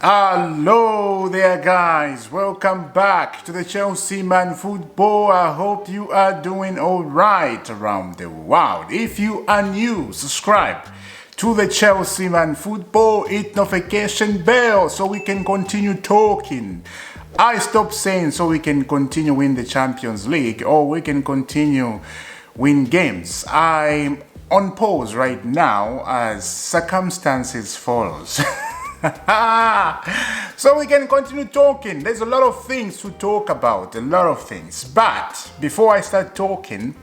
Hello there guys, welcome back to the Chelsea Man Football. I hope you are doing alright around the world. If you are new, subscribe to the Chelsea Man Football, hit notification bell so we can continue talking. I stopped saying so we can continue win the Champions League or we can continue win games. I'm on pause right now as circumstances follows. So we can continue talking. There's a lot of things to talk about, a lot of things. But before I start talking,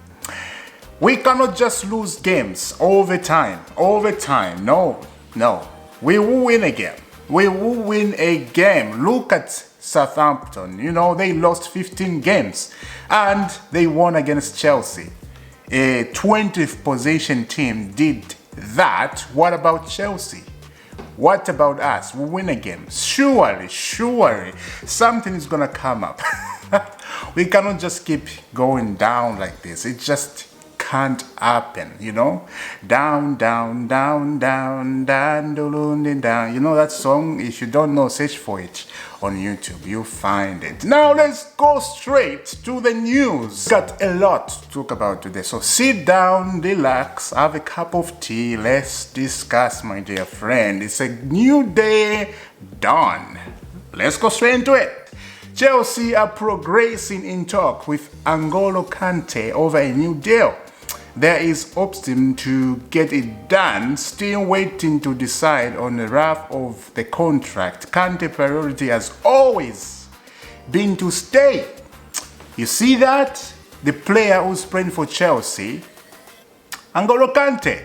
we cannot just lose games all the time. No. We will win a game. We will win a game. Look at Southampton. You know, they lost 15 games and they won against Chelsea. A 20th position team did that. What about Chelsea? What about us? We win a game. Surely, something is gonna come up. We cannot just keep going down like this. It just can't happen, you know? Down. You know that song? If you don't know, search for it on YouTube. You'll find it. Now let's go straight to the news. Got a lot to talk about today. So sit down, relax, have a cup of tea. Let's discuss, my dear friend. It's a new day done. Let's go straight into it. Chelsea are progressing in talk with N'Golo Kante over a new deal. There is optimism to get it done, still waiting to decide on the wrap of the contract. Kante's priority has always been to stay. You see that? The player who's playing for Chelsea, N'Golo Kante.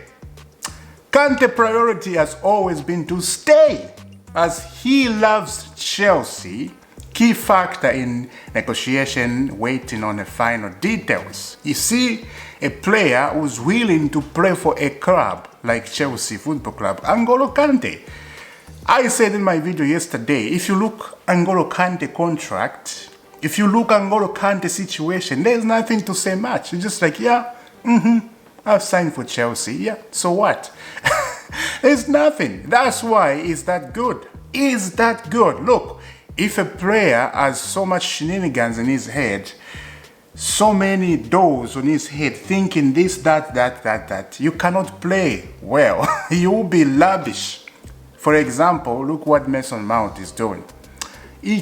Kante's priority has always been to stay, as he loves Chelsea. Key factor in negotiation, waiting on the final details. You see, a player who's willing to play for a club like Chelsea Football Club, N'Golo Kante. I said in my video yesterday, if you look N'Golo Kante contract, if you look N'Golo Kante situation, there's nothing to say much. It's just like, I've signed for Chelsea. Yeah, so what? There's nothing. That's why it's that good. Is that good? Look, if a player has so much shenanigans in his head, so many doors on his head, thinking this, that, you cannot play well. You will be lavish. For example, look what Mason Mount is doing. He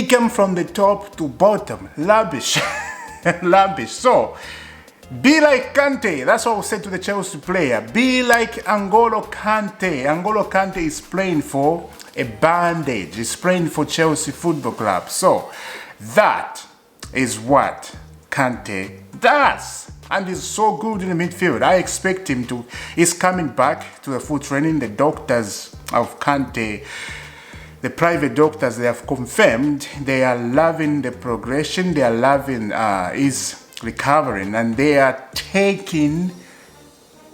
came from the top to bottom, lavish, lavish. So, be like Kante. That's what I said to the Chelsea player. Be like N'Golo Kante. N'Golo Kante is playing for a bandage. He's playing for Chelsea Football Club. So, that is what Kante does. And he's so good in the midfield. I expect him to. He's coming back to the full training. The doctors of Kante, the private doctors, they have confirmed they are loving the progression. They are loving his recovering, and they are taking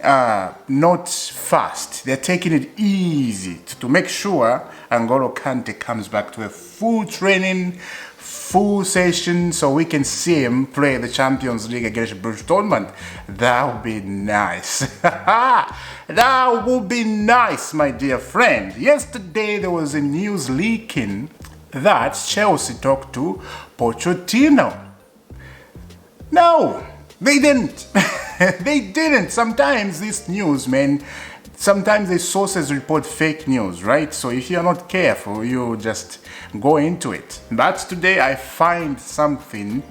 not fast. They're taking it easy to make sure N'Golo Kante comes back to a full training, full session, so we can see him play the Champions League against Borussia Dortmund. That would be nice. That would be nice, my dear friend. Yesterday there was a news leaking that Chelsea talked to Pochettino. No, they didn't. They didn't. Sometimes this news, man, sometimes the sources report fake news, right? So if you're not careful, you just go into it. But today I find something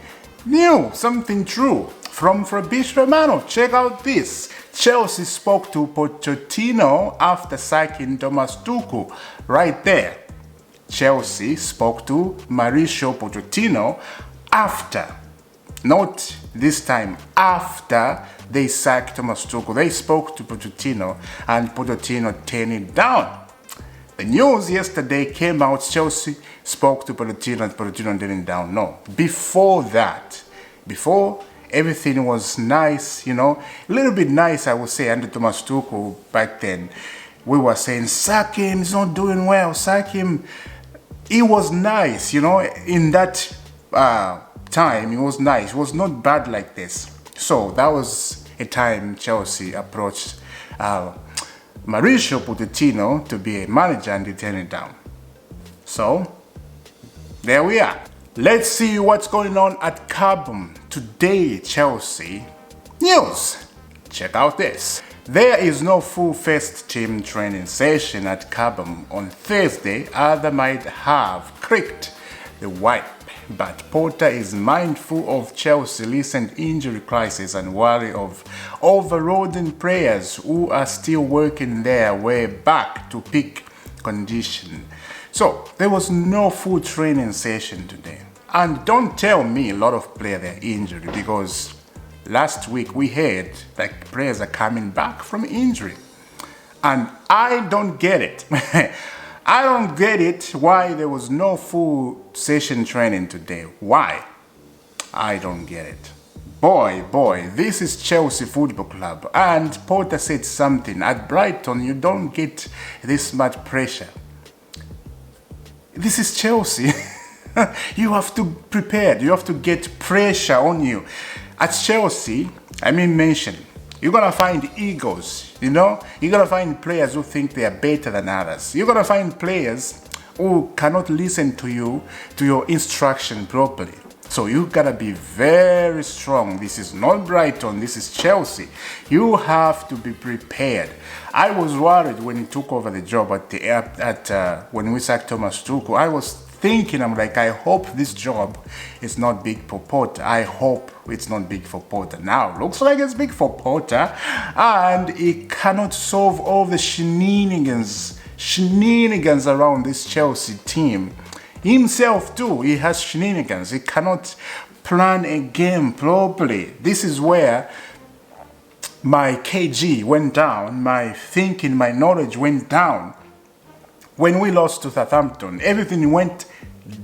new, something true from Fabrizio Romano. Check out this. Chelsea spoke to Pochettino after sacking Thomas Tuchel. Right there. Chelsea spoke to Mauricio Pochettino after. Not this time, after they sacked Thomas Tuchel. They spoke to Pochettino and Pochettino turned it down. The news yesterday came out, Chelsea spoke to Pochettino and Pochettino turned it down. No, before that, before everything was nice, you know, a little bit nice I would say under Thomas Tuchel back then. We were saying, sack him, he's not doing well, sack him. It was nice, you know, in that time, it was nice. It was not bad like this. So that was a time Chelsea approached Mauricio Pochettino to be a manager and they turned it down. So, there we are. Let's see what's going on at Carbon today, Chelsea. News! Check out this. There is no full first team training session at Carbon on Thursday. Others might have cricked the whip, but Potter is mindful of Chelsea's recent injury crisis and worry of overloading players who are still working their way back to peak condition. So there was no full training session today. And don't tell me a lot of players are injured, because last week we heard like players are coming back from injury. And I don't get it. I don't get it why there was no full session training today. Why? I don't get it. Boy, this is Chelsea Football Club. And Potter said something. At Brighton, you don't get this much pressure. This is Chelsea. You have to prepare. You have to get pressure on you. At Chelsea, you're going to find egos, you know? You're going to find players who think they are better than others. You're going to find players who cannot listen to you, to your instruction properly. So you got to be very strong. This is not Brighton, this is Chelsea. You have to be prepared. I was worried when he took over the job when we sacked Thomas Tuchel. I was thinking, I hope this job is not big for Potter. I hope it's not big for Potter. Now, looks like it's big for Potter, and he cannot solve all the shenanigans around this Chelsea team. Himself too, he has shenanigans. He cannot plan a game properly. This is where my KG went down, my thinking, my knowledge went down. When we lost to Southampton, everything went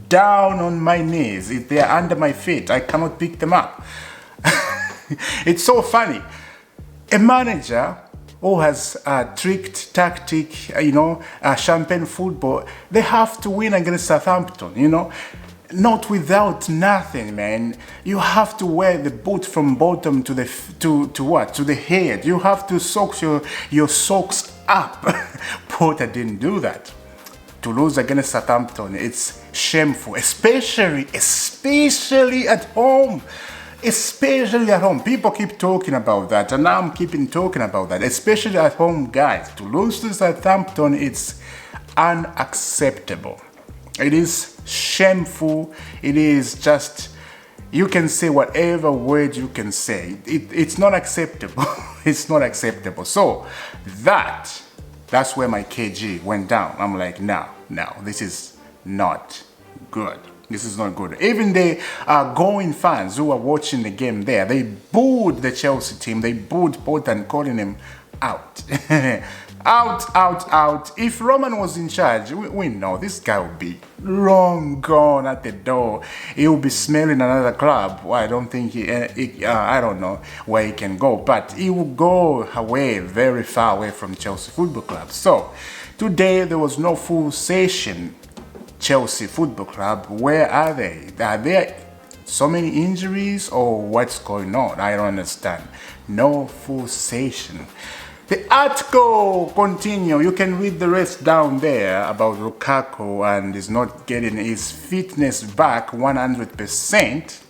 down on my knees. They're under my feet. I cannot pick them up. It's so funny. A manager who has tricked tactic, champagne football, they have to win against Southampton, Not without nothing, man. You have to wear the boot from bottom to the head. You have to soak your socks up. Potter didn't do that. To lose against Southampton, it's shameful, especially at home. Especially at home. People keep talking about that, and I'm keeping talking about that. Especially at home, guys. To lose to Southampton, it's unacceptable. It is shameful. It is just, you can say whatever word you can say. It's not acceptable. It's not acceptable. So that's where my KG went down. I'm like, no, this is not good. This is not good. Even the going fans who are watching the game there, they booed the Chelsea team. They booed Potter and calling him out. Out. If Roman was in charge, we know this guy would be long gone at the door. He will be smelling another club. Well, I don't think I don't know where he can go, but he will go away, very far away from Chelsea Football Club. So today there was no full session. Chelsea Football Club, where are they? Are there so many injuries, or what's going on? I don't understand. No full session. The article continue. You can read the rest down there about Lukaku and is not getting his fitness back 100%.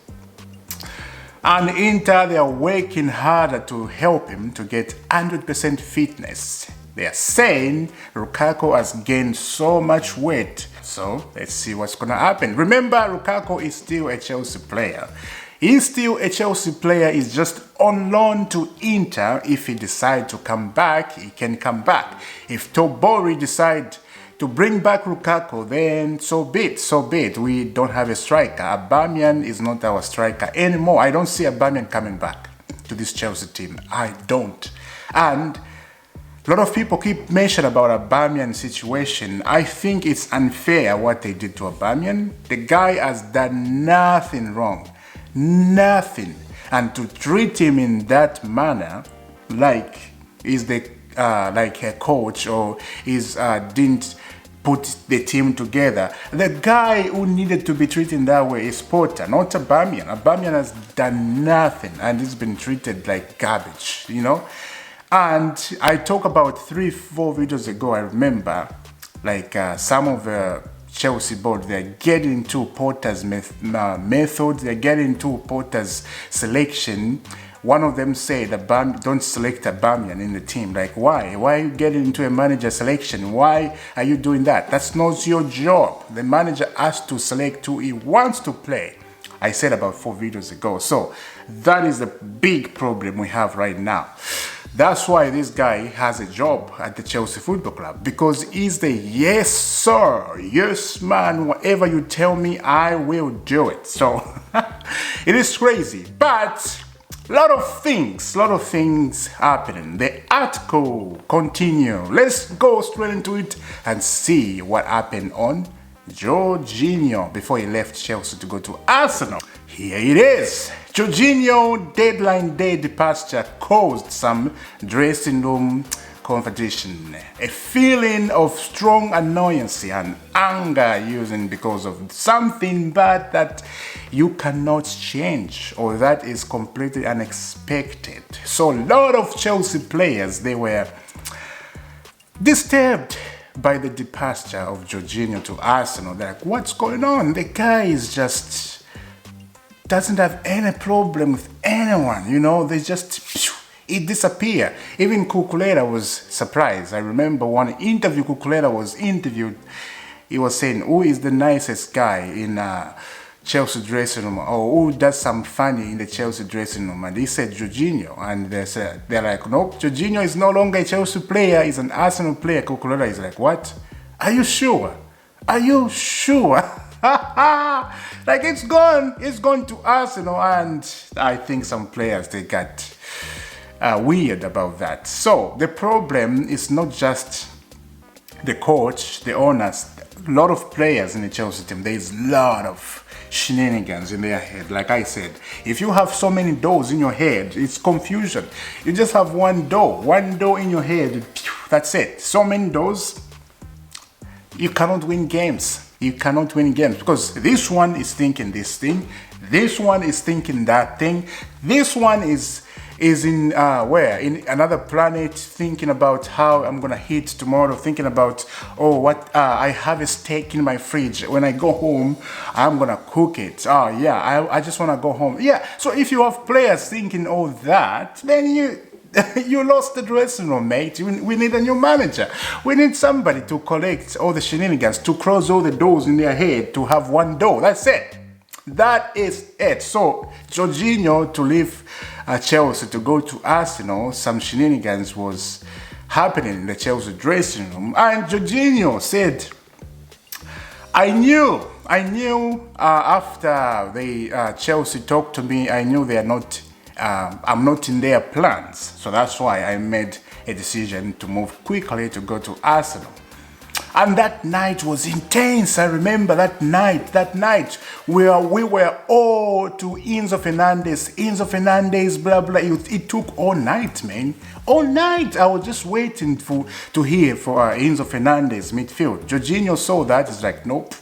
And Inter, they are working harder to help him to get 100% fitness. They are saying Lukaku has gained so much weight. So let's see what's going to happen. Remember, Lukaku is still a Chelsea player. He's still a Chelsea player. He's just on loan to Inter. If he decides to come back, he can come back. If Tobori decides to bring back Lukaku, then so be it. We don't have a striker. Aubameyang is not our striker anymore. I don't see Aubameyang coming back to this Chelsea team. I don't. And a lot of people keep mentioning about Aubameyang's situation. I think it's unfair what they did to Aubameyang. The guy has done nothing wrong. Nothing. And to treat him in that manner, like he's like a coach, or didn't put the team together. The guy who needed to be treated that way is Potter, not Aubameyang. Aubameyang has done nothing, and he's been treated like garbage, And I talked about 3-4 videos ago, I remember, some of the Chelsea board. They're getting into Potter's method. They're getting into Potter's selection. One of them said, don't select Aubameyang in the team. Like, why? Why are you getting into a manager selection? Why are you doing that? That's not your job. The manager has to select who he wants to play. I said about 4 videos ago. So that is the big problem we have right now. That's why this guy has a job at the Chelsea Football Club, because he's the yes sir, yes man, whatever you tell me, I will do it. So it is crazy, but a lot of things happening. The article continue. Let's go straight into it and see what happened on Jorginho before he left Chelsea to go to Arsenal. Here it is. Jorginho deadline day departure caused some dressing room conversation. A feeling of strong annoyance and anger using because of something bad that you cannot change or that is completely unexpected. So a lot of Chelsea players, they were disturbed by the departure of Jorginho to Arsenal. They're like, what's going on? The guy is just doesn't have any problem with anyone, you know, they just, it disappeared. Even Cucurella was surprised. I remember one interview Cucurella was interviewed, he was saying, who is the nicest guy in Chelsea dressing room, or who does some funny in the Chelsea dressing room? And he said Jorginho, and they're like, nope, Jorginho is no longer a Chelsea player, he's an Arsenal player. Cucurella is like, what? Are you sure? Are you sure? Like, it's gone to Arsenal, and I think some players, they got weird about that. So the problem is not just the coach, the owners, a lot of players in the Chelsea team. There's a lot of shenanigans in their head. Like I said, if you have so many doors in your head, it's confusion. You just have one door in your head, that's it. So many doors, you cannot win games. You cannot win games because this one is thinking this thing, this one is thinking that thing, this one is in in another planet, thinking about how I'm gonna eat tomorrow, thinking about, oh, what I have a steak in my fridge, when I go home I'm gonna cook it. Oh yeah, I just want to go home. Yeah, so if you have players thinking all that, then you lost the dressing room, mate. We need a new manager. We need somebody to collect all the shenanigans, to close all the doors in their head, to have one door. That's it. That is it. So Jorginho to leave Chelsea to go to Arsenal, some shenanigans was happening in the Chelsea dressing room, and Jorginho said, I knew after the Chelsea talked to me, I knew they are not I'm not in their plans, so that's why I made a decision to move quickly to go to Arsenal. And that night was intense. I remember that night where we were all to Enzo Fernandez, blah blah. It took all night, man, all night. I was just waiting to hear for Enzo Fernandez midfield. Jorginho saw that, he's like, nope,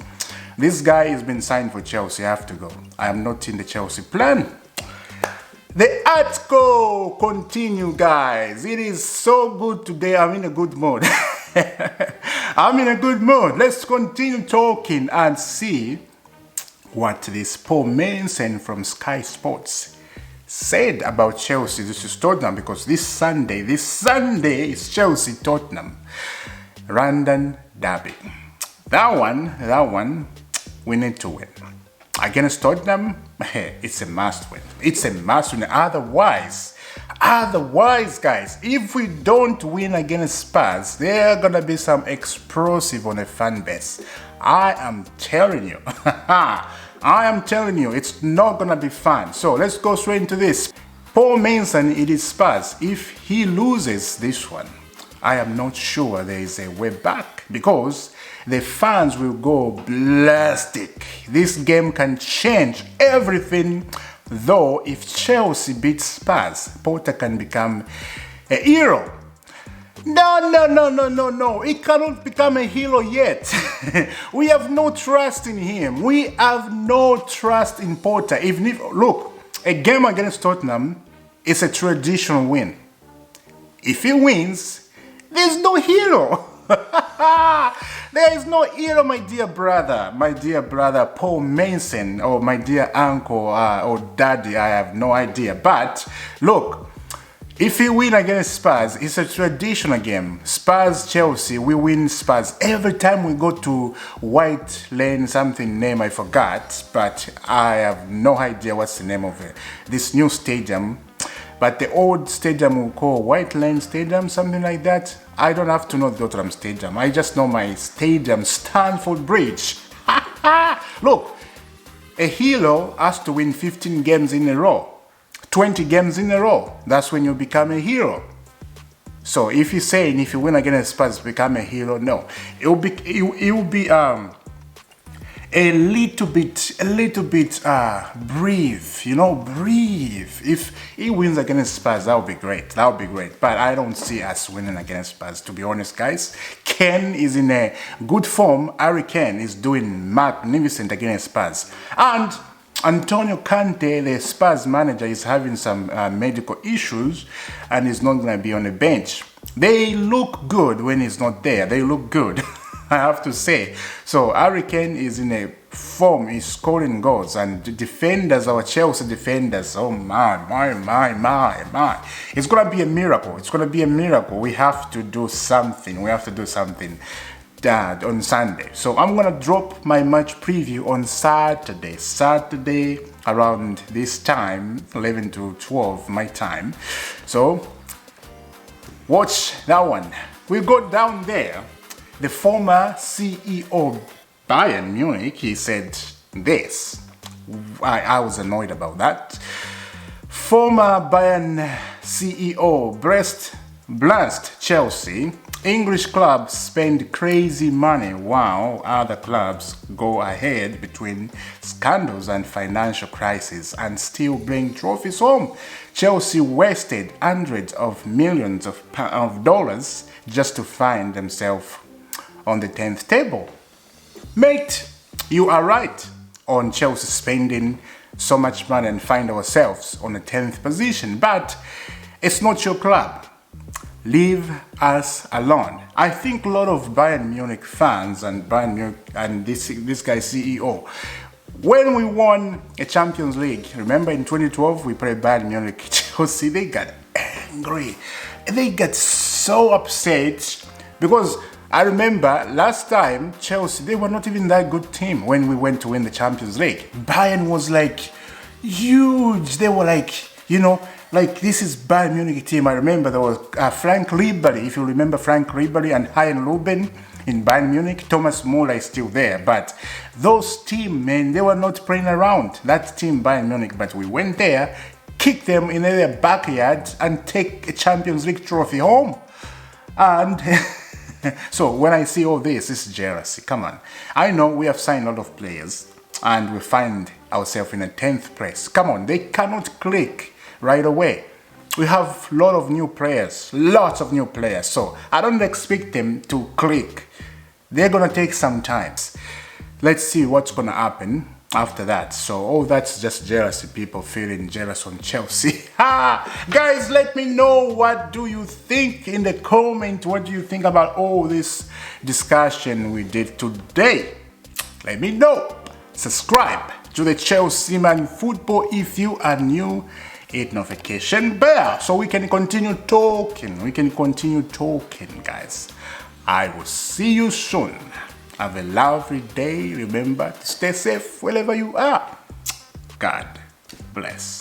this guy has been signed for Chelsea, I have to go. I am not in the Chelsea plan. The article continue, guys. It is so good today. I'm in a good mood. I'm in a good mood. Let's continue talking and see what this Paul Manson from Sky Sports said about Chelsea versus Tottenham, because this Sunday is Chelsea-Tottenham London derby. That one, we need to win. Against Tottenham, it's a must win. It's a must win. Otherwise, guys, if we don't win against Spurs, there are gonna be some explosive on the fan base. I am telling you. It's not gonna be fun. So let's go straight into this. Paul Manson, it is Spurs. If he loses this one, I am not sure there is a way back, because the fans will go ballistic. This game can change everything. Though if Chelsea beats Spurs, Potter can become a hero. No. He cannot become a hero yet. We have no trust in him. We have no trust in Potter. Look, a game against Tottenham is a traditional win. If he wins, there's no hero. There is no hero, my dear brother Paul Mason, or my dear uncle or daddy, I have no idea. But look, if we win against Spurs, it's a traditional game. Spurs, Chelsea, we win Spurs. Every time we go to White Lane, something name I forgot, but I have no idea what's the name of it. This new stadium. But the old stadium we call White Lane Stadium, something like that. I don't have to know the Tottenham Stadium. I just know my stadium, Stamford Bridge. Look, a hero has to win 15 games in a row. 20 games in a row. That's when you become a hero. So if you're saying if you win against Spurs, become a hero, no. It will be a little bit breathe, breathe. If he wins against Spurs, that would be great. But I don't see us winning against Spurs, to be honest, guys. Ken is in a good form. Harry Kane is doing magnificent against Spurs. And Antonio Conte, the Spurs manager, is having some medical issues and is not going to be on the bench. They look good when he's not there. They look good. I have to say. So Harry Kane is in a form, he's scoring goals, and the defenders, our Chelsea defenders, oh my. It's gonna be a miracle. We have to do something. On Sunday. So I'm gonna drop my match preview on Saturday around this time, 11 to 12 my time. So watch that one. We go down there. The former CEO Bayern Munich, he said this. I was annoyed about that. Former Bayern CEO blast Chelsea. English clubs spend crazy money while other clubs go ahead between scandals and financial crises and still bring trophies home. Chelsea wasted hundreds of millions of dollars just to find themselves on the 10th table. Mate, you are right on Chelsea spending so much money and find ourselves on the 10th position, but it's not your club. Leave us alone. I think a lot of Bayern Munich fans and this guy CEO, when we won a Champions League, remember in 2012 we played Bayern Munich, Chelsea, they got angry. They got so upset because I remember last time Chelsea, they were not even that good team when we went to win the Champions League. Bayern was like huge. They were like, like this is Bayern Munich team. I remember there was Frank Ribery, if you remember Frank Ribery and Hein Ruben in Bayern Munich. Thomas Muller is still there. But those team, man, they were not playing around. That team, Bayern Munich, but we went there, kicked them in their backyard and take a Champions League trophy home. And so when I see all this, it's jealousy. Come on. I know we have signed a lot of players and we find ourselves in a 10th place. Come on, they cannot click right away. We have a lot of new players, lots of new players. So I don't expect them to click. They're going to take some time. Let's see what's going to happen after that. So, that's just jealousy, people feeling jealous on Chelsea. Guys, let me know, what do you think in the comment? What do you think about all this discussion we did today? Let me know. Subscribe to the Chelsea Man Football if you are new. Hit notification bell so we can continue talking. Guys. I will see you soon. Have a lovely day. Remember to stay safe wherever you are. God bless.